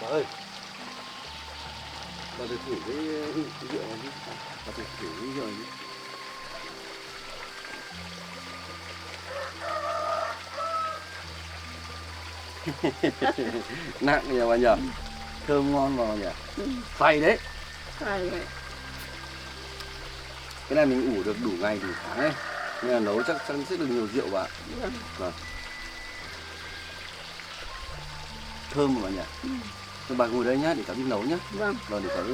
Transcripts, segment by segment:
Bà ơi, bà được thử cái rượu này đi. Bà được thử cái rượu này đi. Nặng nhỉ bà nhỉ? Thơm ngon mà nhỉ? Say đấy. Phải vậy. Cái này mình ủ được đủ ngày đủ tháng ấy. Nên là nấu chắc chắn sẽ được nhiều rượu bà. Vâng. Vâng. Thơm mà bà nhỉ? Thôi bà ngồi đây nhá, để cháu đi nấu nhá. Vâng. Vâng, để cháu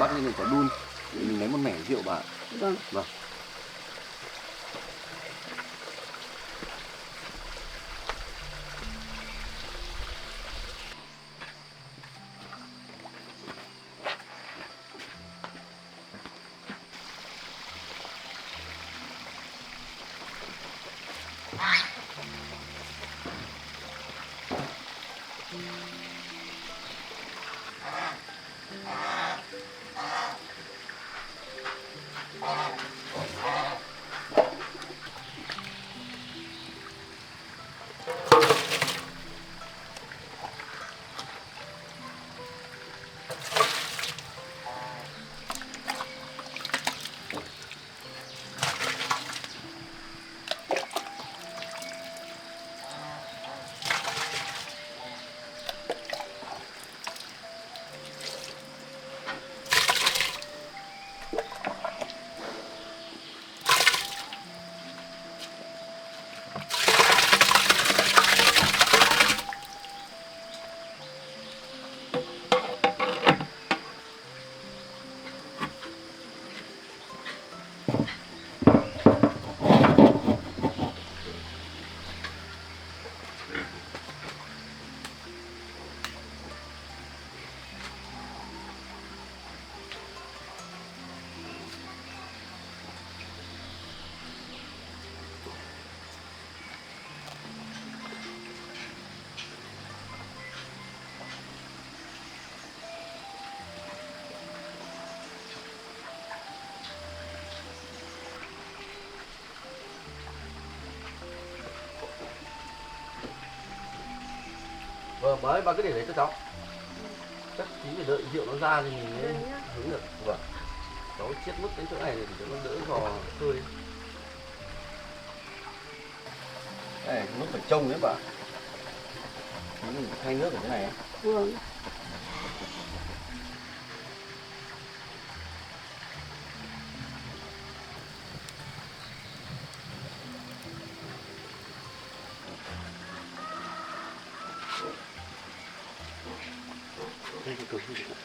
bắt lên để cháu đun. Để mình lấy một mẻ rượu bà. Vâng. Vâng. Vâng, bà ơi, bà cứ để đấy cho cháu. Chắc tí phải đợi rượu nó ra thì mình mới hứng được. Vâng. Cháu chiết mất cái chỗ này để cho nó đỡ giò tươi. Đây, nước phải trông đấy bà. Mình thay nước ở thế này. Vâng. Đây cái cơm gì vậy?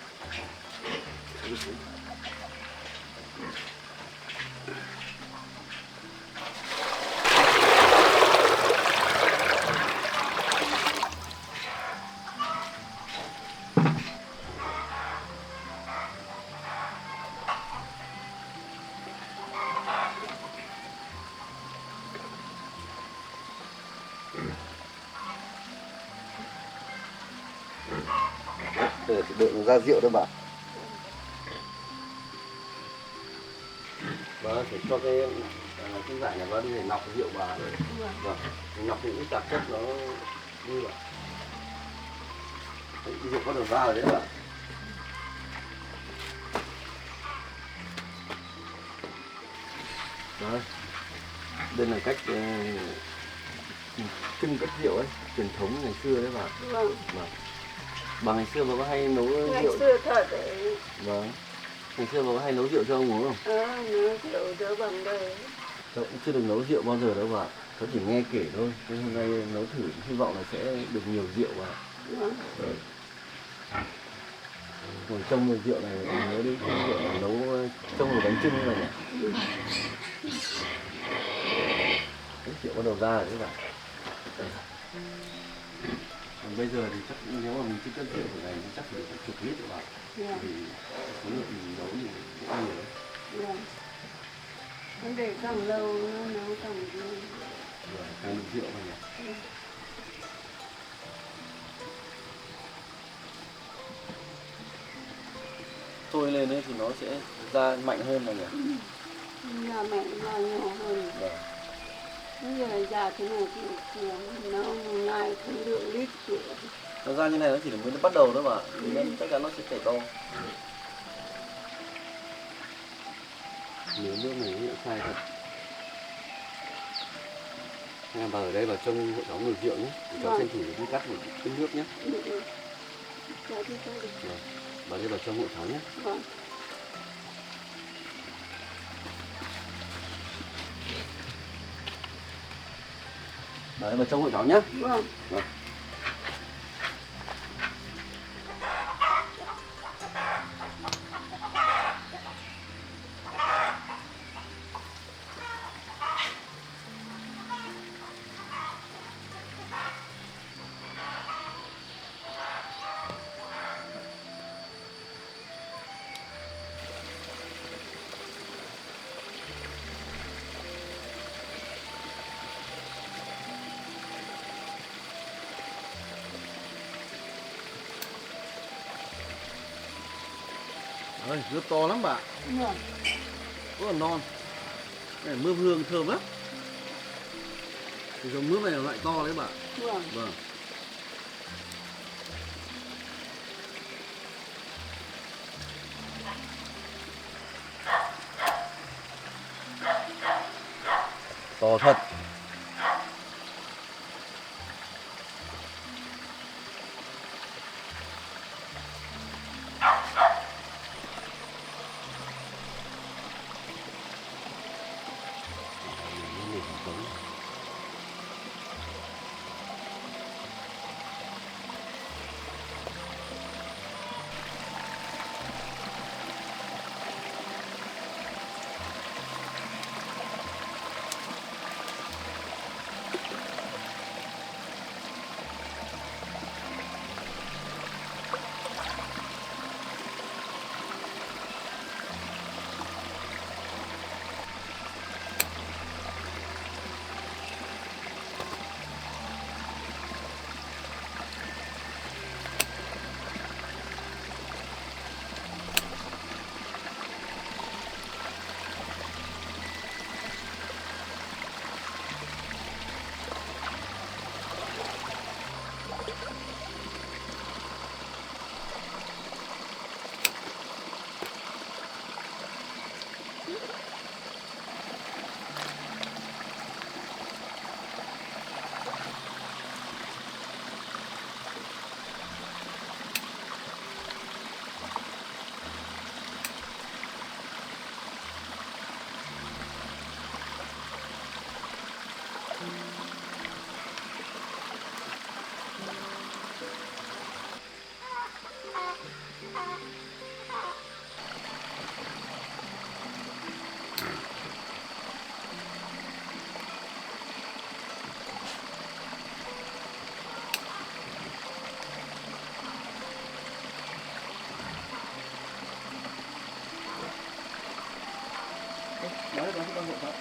Để đợi nó ra rượu đó bà. Bà phải cho cái giải này vào đi để lọc cái rượu bà. Vâng. Lọc những tạp chất nó đi vào. Đấy, rượu bắt đầu ra rồi đấy bà. Đấy. Đây là cách trưng cất rượu ấy, truyền thống ngày xưa đấy bà. Vâng. Vâng. Bà ngày xưa bà có hay nấu Ngày rượu? xưa thật đấy. Vâng. Ngày xưa bà có hay nấu rượu cho ông uống không? Nấu rượu đỡ bằng đời. Cháu cũng chưa được nấu rượu bao giờ đâu bà. Cháu chỉ nghe kể thôi. Nhưng hôm nay nấu thử hy vọng là sẽ được nhiều rượu bà. Vâng. Ngồi trông mùi rượu này nhớ đến cái rượu là nấu trông một bánh chưng này nhỉ? Cái rượu bắt đầu ra rồi đấy bà. Còn bây giờ thì chắc nếu mà mình chỉ cất rượu của này thì chắc phải chục lít rồi bà. Vì số lượng mình nấu thì cũng nhiều đấy. Vâng. Nó để càng lâu nó nấu càng nhiều. Rồi, càng được rượu mà nhỉ? Sôi lên ấy thì nó sẽ ra mạnh hơn mà nhỉ? Nhà mẹ ra nhỏ hơn. Vâng. Bây giờ già thế này thì nó ngày không lượng lít rượu. Nó ra như này nó chỉ mới bắt đầu thôi mà, nên chắc chắn nó sẽ chảy to. Nếu nước này nó sai thật. Em vào ở đây vào trong hội cháu ngồi rượu nhé, cháu tranh thủ đi cắt một chút nước nhé. Vào đây vào trong hội cháu nhé. Vâng. Đấy, vào trong hội cháu nhé. Vâng. Vâng. Ơi, nước to lắm bà. Vâng. Rất là non. Cái này mướp hương thơm lắm. Cái giống mướp này là loại to đấy bà. Vâng. Vâng. To thật. Đấy, đó là hộ cháu.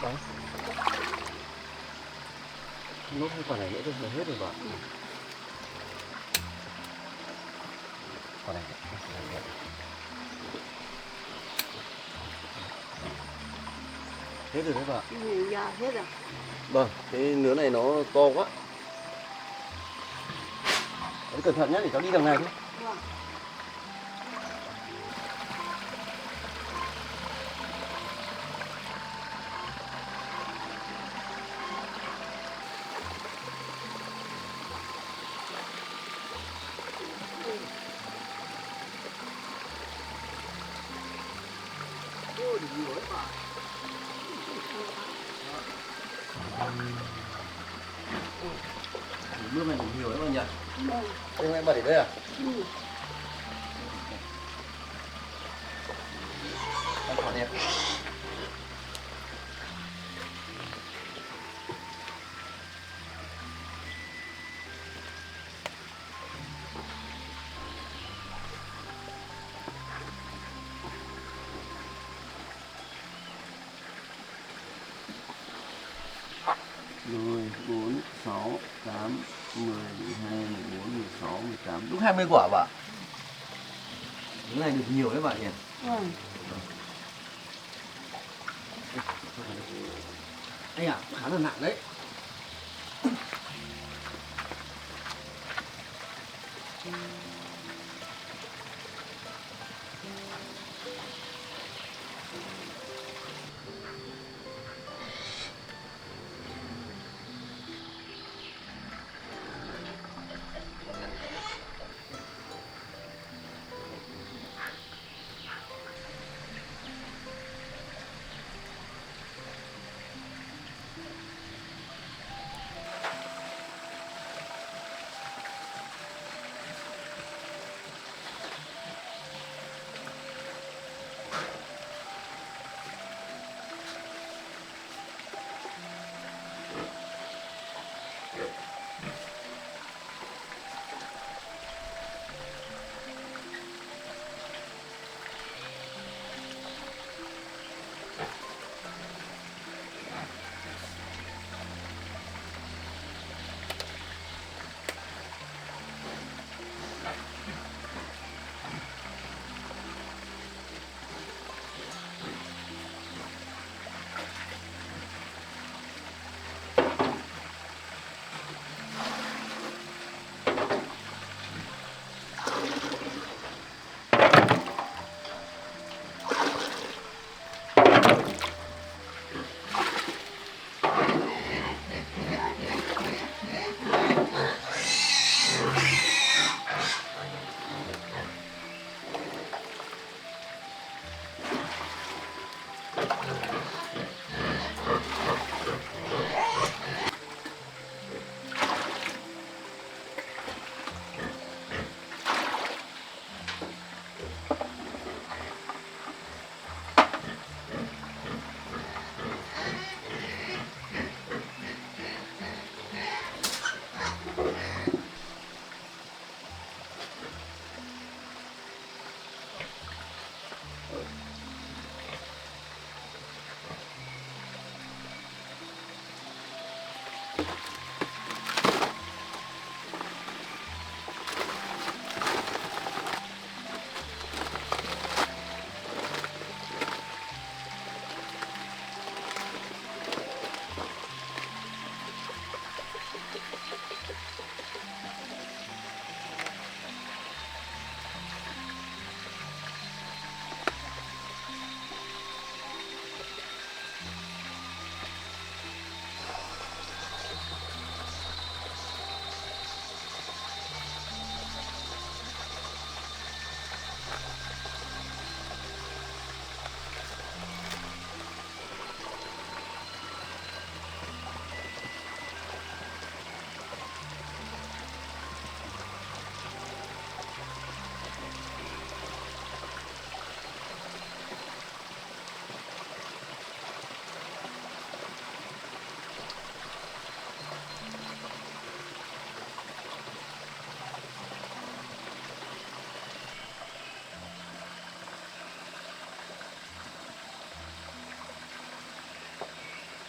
Đấy. Nốt cái quả này nữa thôi là hết rồi bạn. Quả này. Hết rồi đấy bà. Dạ hết rồi. Vâng, cái nứa này nó to quá. Đấy, cẩn thận nhé, để cháu đi đằng này thôi. Vâng. Ôi, được nhiều đấy bà. Mưa này cũng nhiều đấy bà nhỉ? Vâng. Đây mẹ bà để đây à? Ừ. Ăn quả đẹp. Rồi, 4, 6, 8, 10, 12, 14, 16, 18. Đúng 20 quả bà. Cái này được nhiều đấy bà nhỉ? Vâng. Anh à, khá là nặng đấy.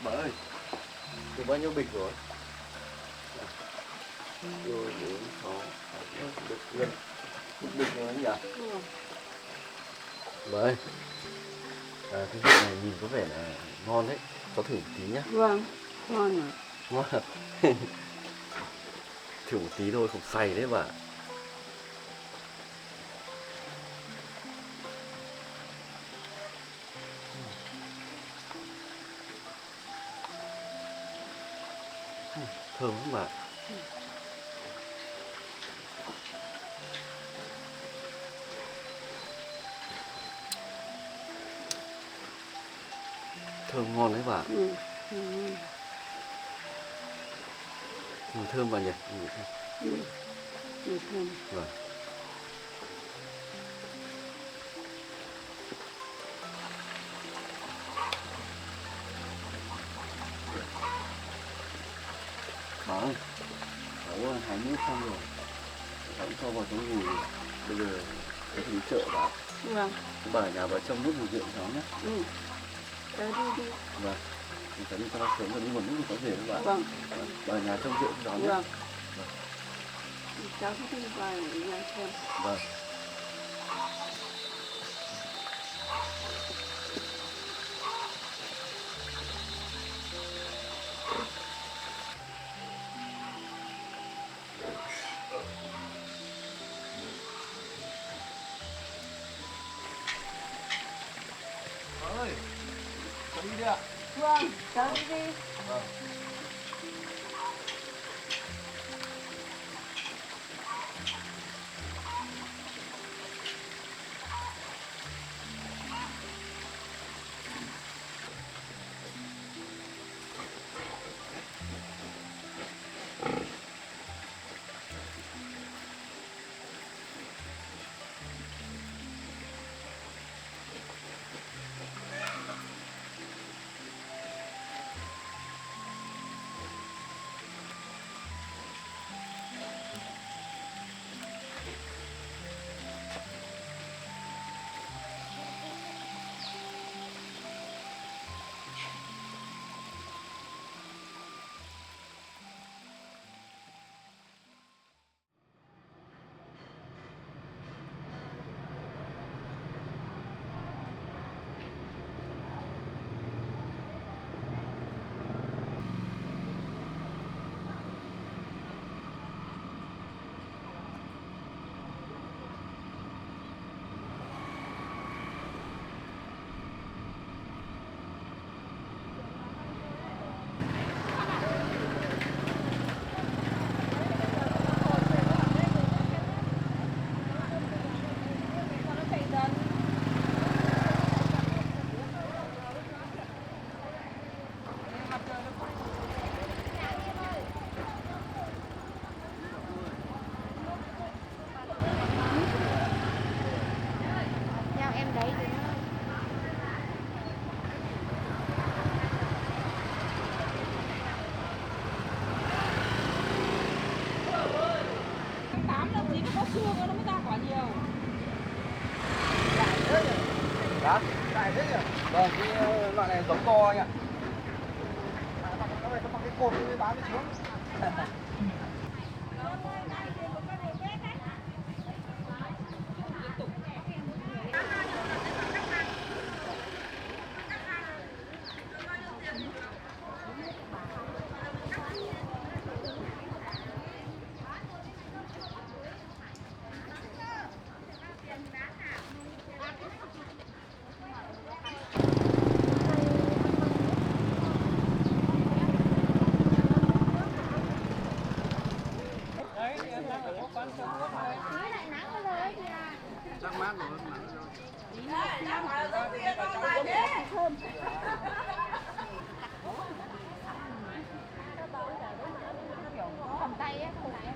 Bà ơi, được bao nhiêu bịch rồi? Rồi 4, 6, được gần một bịch rồi nhỉ? Vâng. Bà ơi, cái vị này nhìn có vẻ là ngon đấy. Cháu thử một tí nhá. Vâng, ngon rồi. Ngon à? Thử một tí thôi, không say đấy bà. Thơm lắm bà. Thơm ngon đấy bà. Ừ. Thơm bà nhỉ. Thơm. Vâng. Bà ơi, cháu hái nước xong rồi, cháu cũng cho vào trong gùi. Bây giờ cháu đi chợ bà. Vâng. Bà ở nhà bà trông nước một rượu cháu nhé. Ừ. Cháu đi đi. Vâng. Cháu đi cho nó sớm rồi đi nguồn nước cháu về với bà. Vâng. Bà ở nhà trông rượu cho cháu nhé. Vâng. Cháu đi vào nhà xem. Vâng. Ơi, cháu đi đi ạ. Vâng, cháu đi đi. Vâng. Nhau em đấy thì nó tám làm gì có xương nó mới ra quả nhiều. Đó. Đại thế nhỉ? Vâng, cái loại này giống to anh ạ. Cái này nó bằng cái cột mới bán được xuống. Chắc mát rồi. cầm tay á, cùng em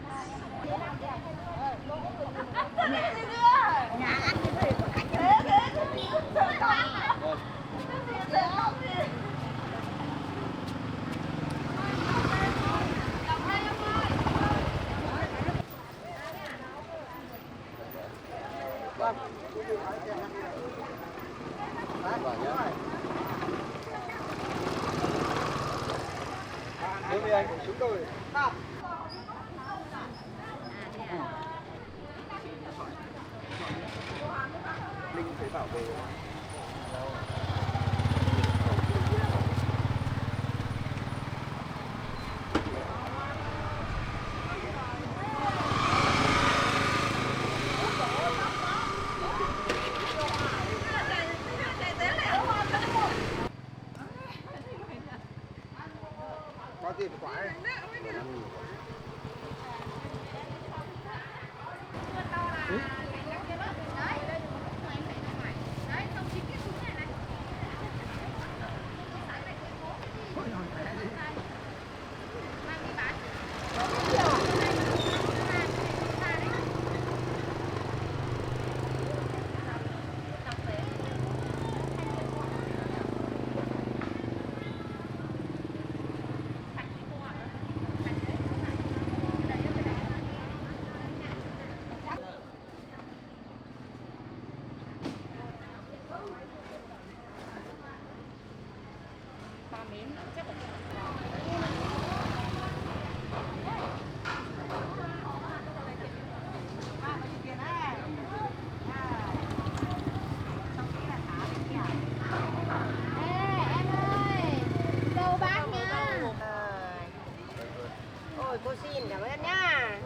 Đi anh, chúng tôi. Linh phải bảo vệ. có gì phải quả. Ôi cô xin cảm ơn nhá.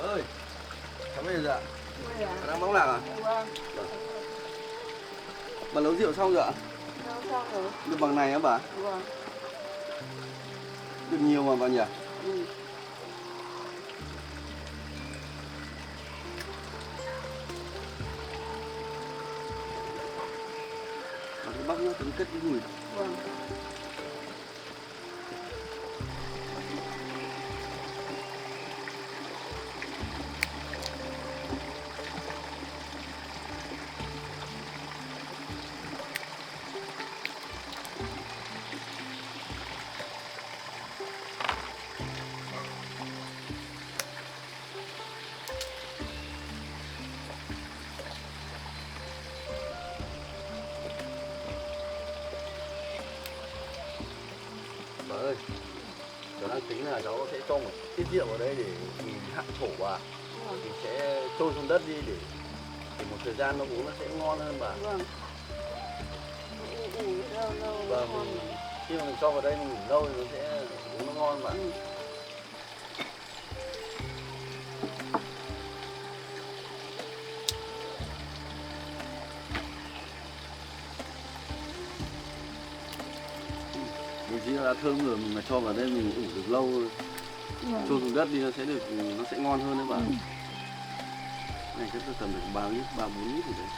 ơi, cháu về rồi ạ. Bây giờ Bà đang bóng lạc à? vâng, Bà nấu rượu xong rồi ạ? nấu xong rồi. Được bằng này á bà? Vâng. Được nhiều mà bà nhỉ? Ừ. Bà cứ bắc nó tính cất cái mùi. Vâng. Bà ơi, cháu đang tính là cháu sẽ cho một ít rượu vào đây để mình hạ thổ vào. Vâng. Mình sẽ trôi xuống đất đi để một thời gian nó uống nó sẽ ngon hơn bà. Vâng. Lâu lâu Và ngon mình, mà. khi mà mình cho vào đây mình nghỉ lâu thì nó sẽ uống nó ngon bà. Ừ. Mình chỉ là thơm rồi mình mà cho vào đây mình ủ được lâu Vâng. trôi xuống đất đi nó sẽ ngon hơn đấy bà. Này chắc tôi tầm được 3 lít, 3-4 lít gì đấy.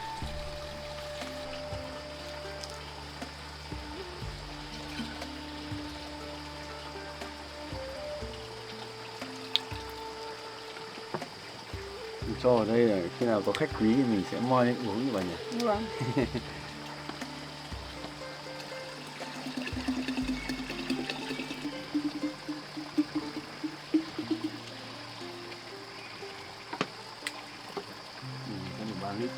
Mình cho ở đây là khi nào có khách quý thì mình sẽ moi uống như bà nhỉ. Vâng. Cho được 3 lít.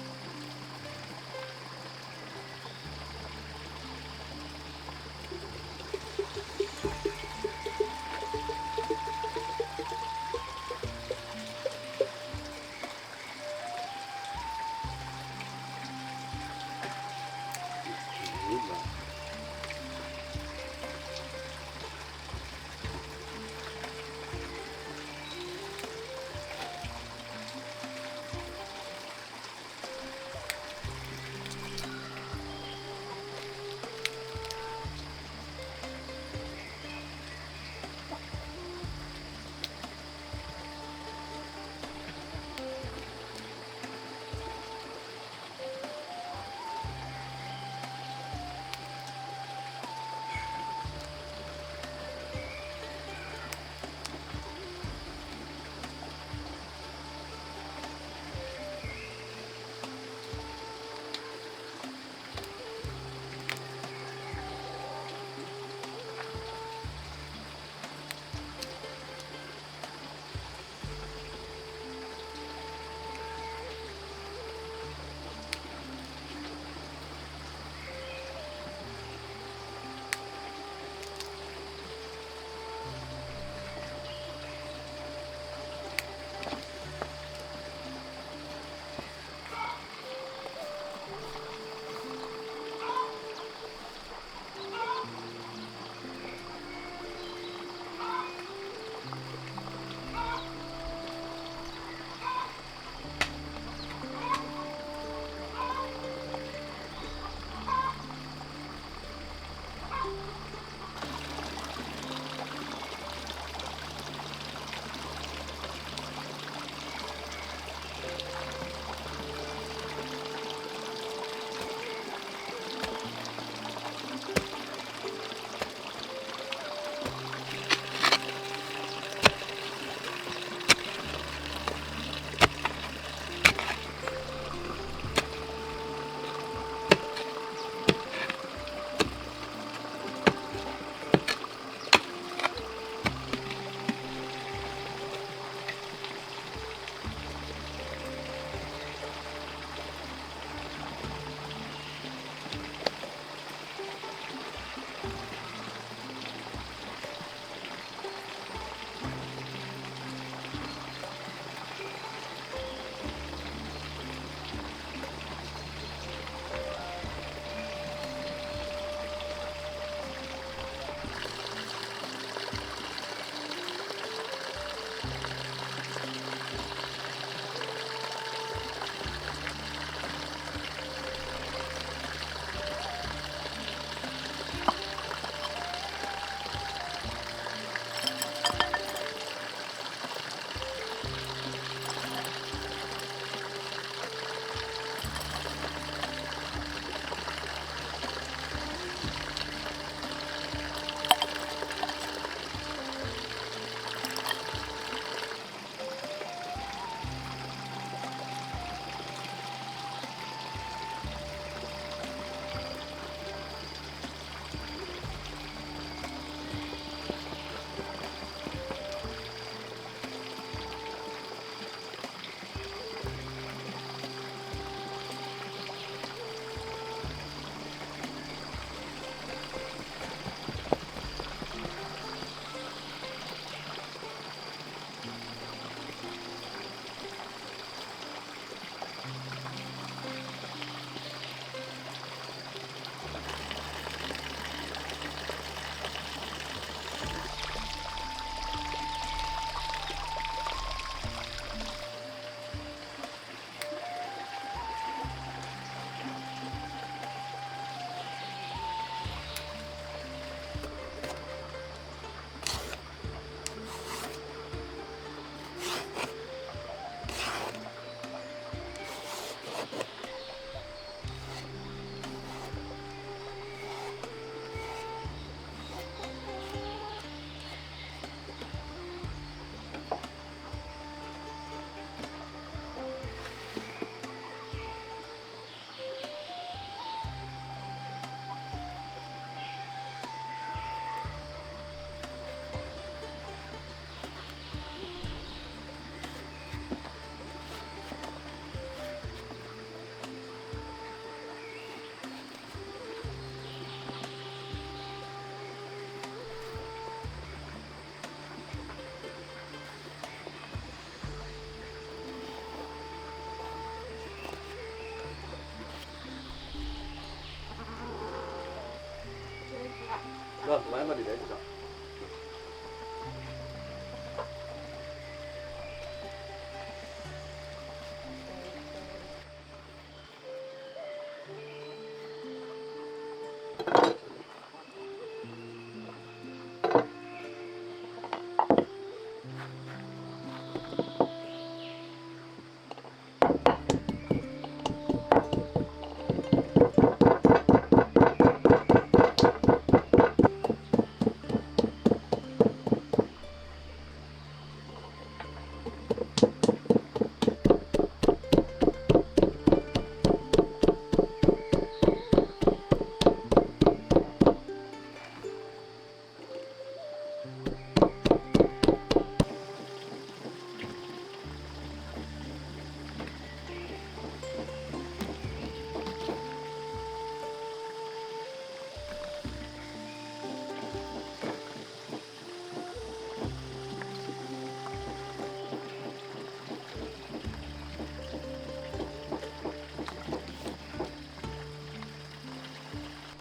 vào để đấy cho cháu.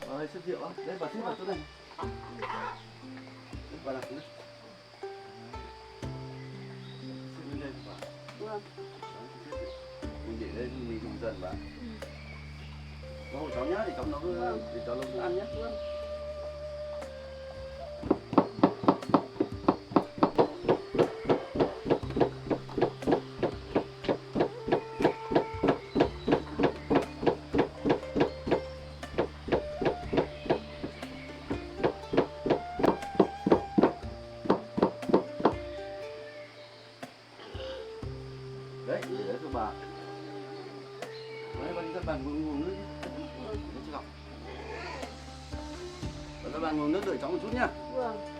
Rồi, xếp rượu á. Đây, bà xếp vào chỗ này. Bà đặt này. Xếp lên đây bà. Vâng. Mình để đây mình dùng dần bà. Có hộ cháu nhá, thì cháu nấu để cháu nấu ăn nhé. Vâng. Đấy, để đấy cho bà. Đấy, bà đi ra bàn nguồn nước. Đấy chứ không. Bà ra bàn nguồn nước đợi cháu một chút nhá. Vâng.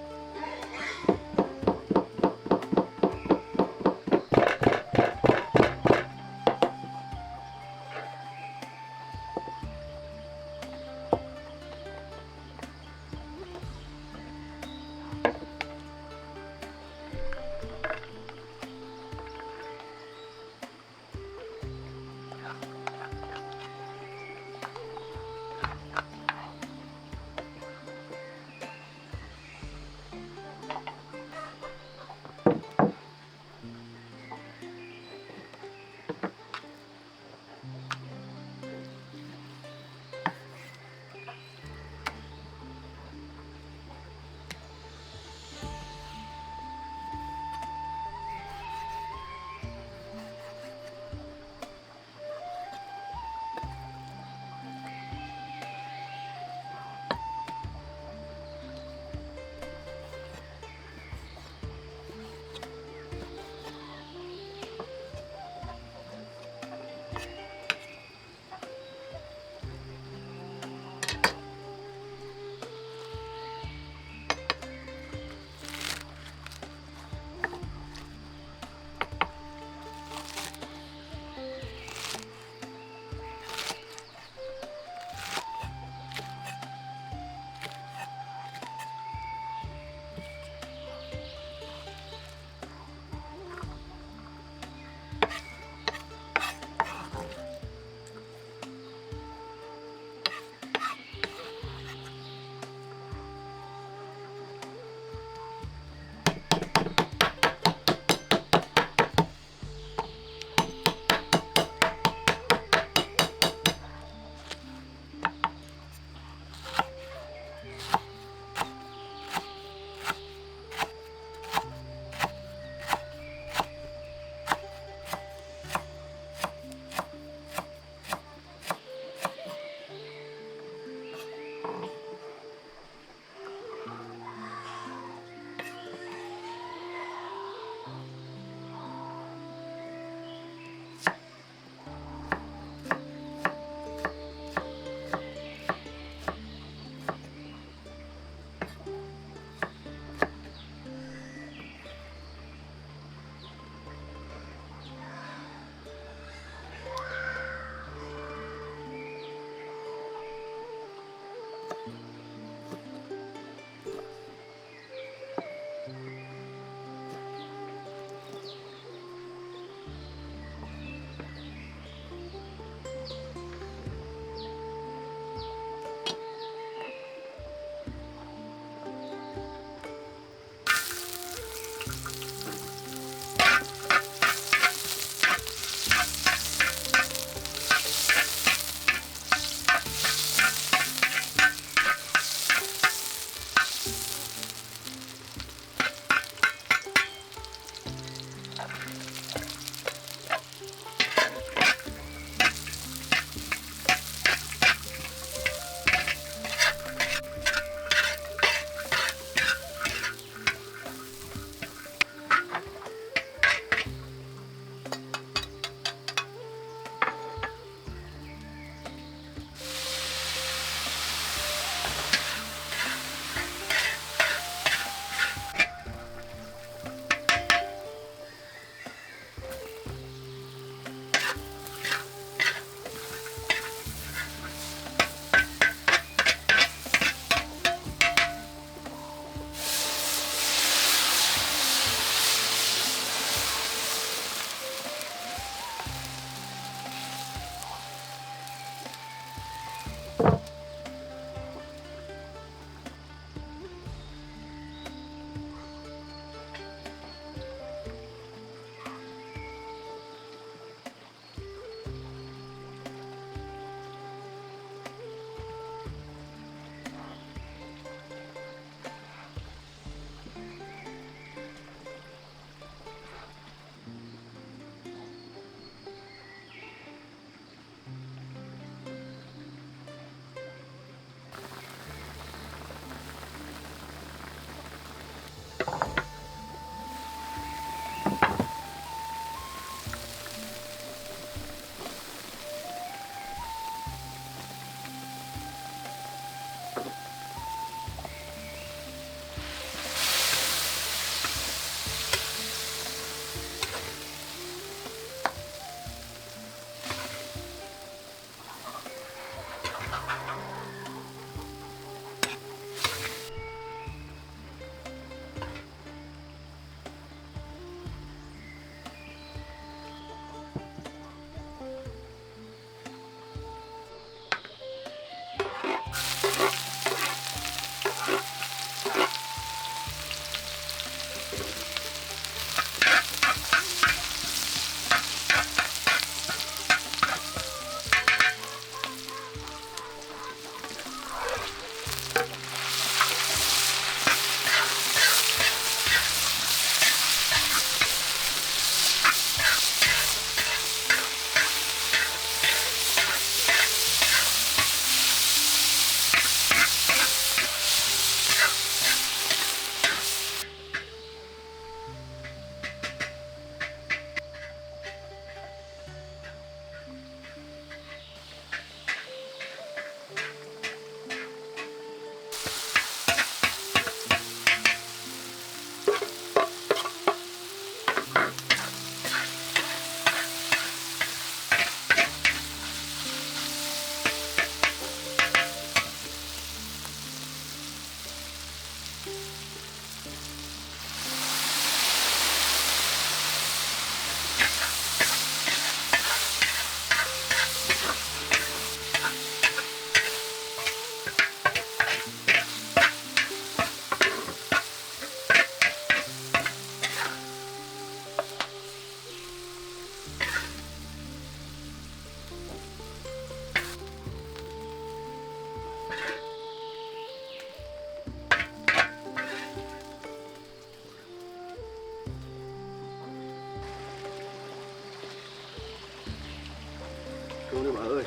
Cơm đi bà ơi.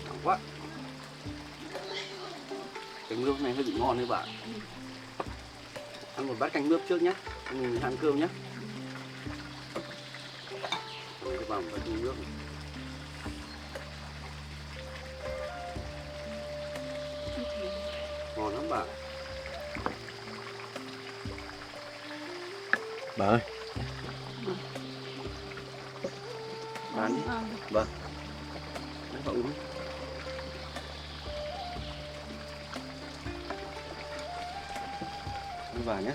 Ngon quá. Canh nước này hơi bị ngon đấy bạn. Ăn một bát canh nước trước nhé. Mình ăn cơm nhé. Rồi vào một bát canh nước này. Ngon lắm bạn. Bà ơi. Bà ăn đi. Vâng. Đấy, bà uống. Ăn vào nhé.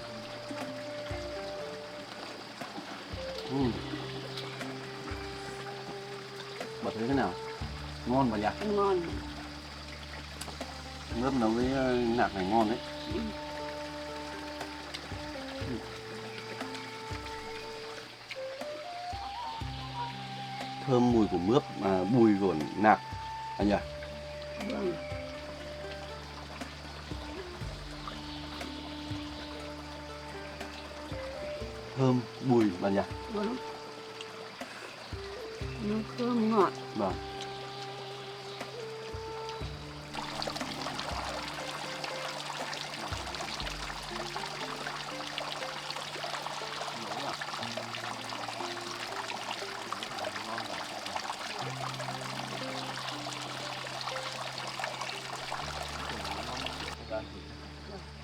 Bà thấy thế nào? Ngon bà nhỉ? Ngon. Nước nấu với nạc này ngon đấy. Thơm mùi của mướp mà bùi của nạc anh nhỉ? Vâng. Thơm bùi bà nhỉ? Vâng. Nó thơm ngọt. Vâng.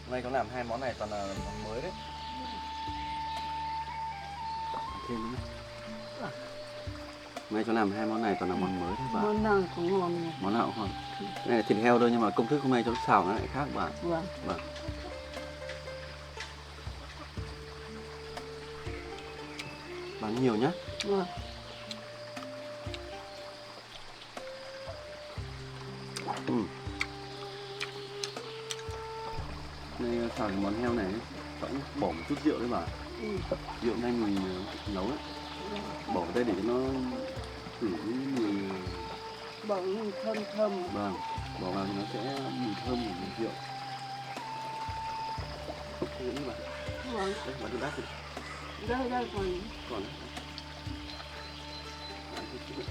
Hôm nay cháu làm hai món này toàn là món mới đấy. Thêm nữa. Hôm nay cháu làm hai món này toàn là món mới đấy bạn. Món nào cũng ngon nhỉ? Món nào cũng ngon. Cái này là thịt heo thôi nhưng mà công thức hôm nay cháu xào nó lại khác bạn. Vâng. Vâng. Bán nhiều nhá. Vâng. Đây xào cái món heo này cháu cũng bỏ một chút rượu đấy bà. Rượu này mình nấu ấy. Bỏ vào đây để cho nó khử cái mùi. Bỏ thơm thơm. Vâng. Bỏ vào thì nó sẽ mùi thơm của mùi rượu. Thế đấy bà. Vâng. Đây bà đưa bát đi. Đây đây còn. Còn đấy. Ăn chút chút.